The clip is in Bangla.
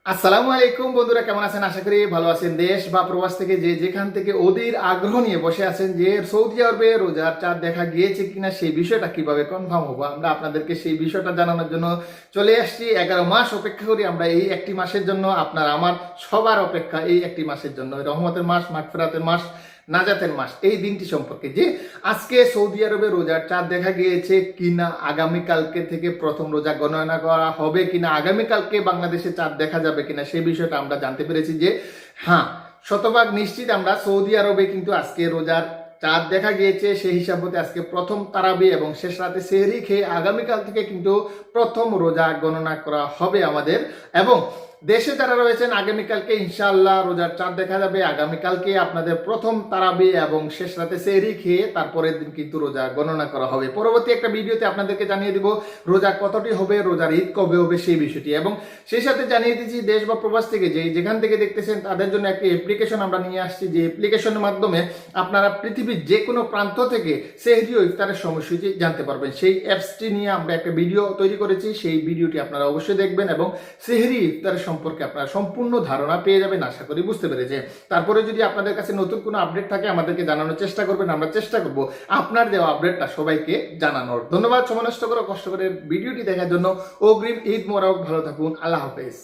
আসসালামু আলাইকুম বন্ধুরা, কেমন আছেন? আশা করি ভালো আছেন। দেশ বা প্রবাস থেকে যে যেখান থেকে অধীর আগ্রহ নিয়ে বসে আছেন যে সৌদি আরবে রোজার চাঁদ দেখা গিয়েছে কিনা, সেই বিষয়টা কিভাবে কনফার্ম হবো, আমরা আপনাদেরকে সেই বিষয়টা জানানোর জন্য চলে আসছি। 11 মাস অপেক্ষা করি আমরা এই একটি মাসের জন্য, আপনার আমার সবার অপেক্ষা এই একটি মাসের জন্য, রহমতের মাস, মাগফিরাতের মাস, নাজাতের মাস, এই দিনটি সম্পর্কে যে আজকে সৌদি আরবে রোজার চাঁদ দেখা গিয়েছে কিনা, আগামীকালকে থেকে প্রথম রোজা গণনা করা হবে কিনা, আগামীকালকে বাংলাদেশে চাঁদ দেখা যাবে কিনা, সেই বিষয়টা আমরা জানতে পেরেছি যে হ্যাঁ, শতভাগ নিশ্চিত আমরা সৌদি আরবে কিন্তু আজকে রোজার চাঁদ দেখা গিয়েছে। সেই হিসাব মতে আজকে প্রথম তারাবি এবং শেষ রাতে সেহরি খেয়ে আগামীকাল থেকে কিন্তু প্রথম রোজা গণনা করা হবে আমাদের। এবং দেশে যারা রয়েছেন আগামীকালকে ইনশাআল্লাহ রোজার চাঁদ দেখা যাবে। আগামীকালকে আপনাদের প্রথম তারাবি এবং শেষ রাতে সেহরি খেয়ে তারপরের দিন কিন্তু রোজা গণনা করা হবে। পরবর্তী একটা ভিডিওতে আপনাদেরকে জানিয়ে দিব রোজা কতটি হবে, রোজার ঈদ কবে হবে সেই বিষয়টি, এবং সেই সাথে জানিয়ে দিচ্ছি দেশ বা প্রবাস থেকে যেখান থেকে দেখতেছেন তাদের জন্য একটি অ্যাপ্লিকেশন আমরা নিয়ে আসছি, যে অ্যাপ্লিকেশনের মাধ্যমে আপনারা পৃথিবীর যে কোনো প্রান্ত থেকে সেহরি ও ইফতারের সময়সূচি জানতে পারবেন। সেই অ্যাপসটি নিয়ে আমরা একটা ভিডিও তৈরি করেছি, সেই ভিডিওটি আপনারা অবশ্যই দেখবেন এবং সেহরি ইফতারের সম্পর্কে আপনারা সম্পূর্ণ ধারণা পেয়ে যাবেন, আশা করি বুঝতে পেরেছে। তারপরে যদি আপনাদের কাছে নতুন কোনো আপডেট থাকে আমাদেরকে জানানোর চেষ্টা করবেন, আমরা চেষ্টা করব আপনার দেওয়া আপডেটটা সবাইকে জানানোর। ধন্যবাদ সময় নষ্ট করে কষ্ট করে ভিডিওটি দেখার জন্য। অগ্রিম ঈদ মোবারক, ভালো থাকুন, আল্লাহ হাফেজ।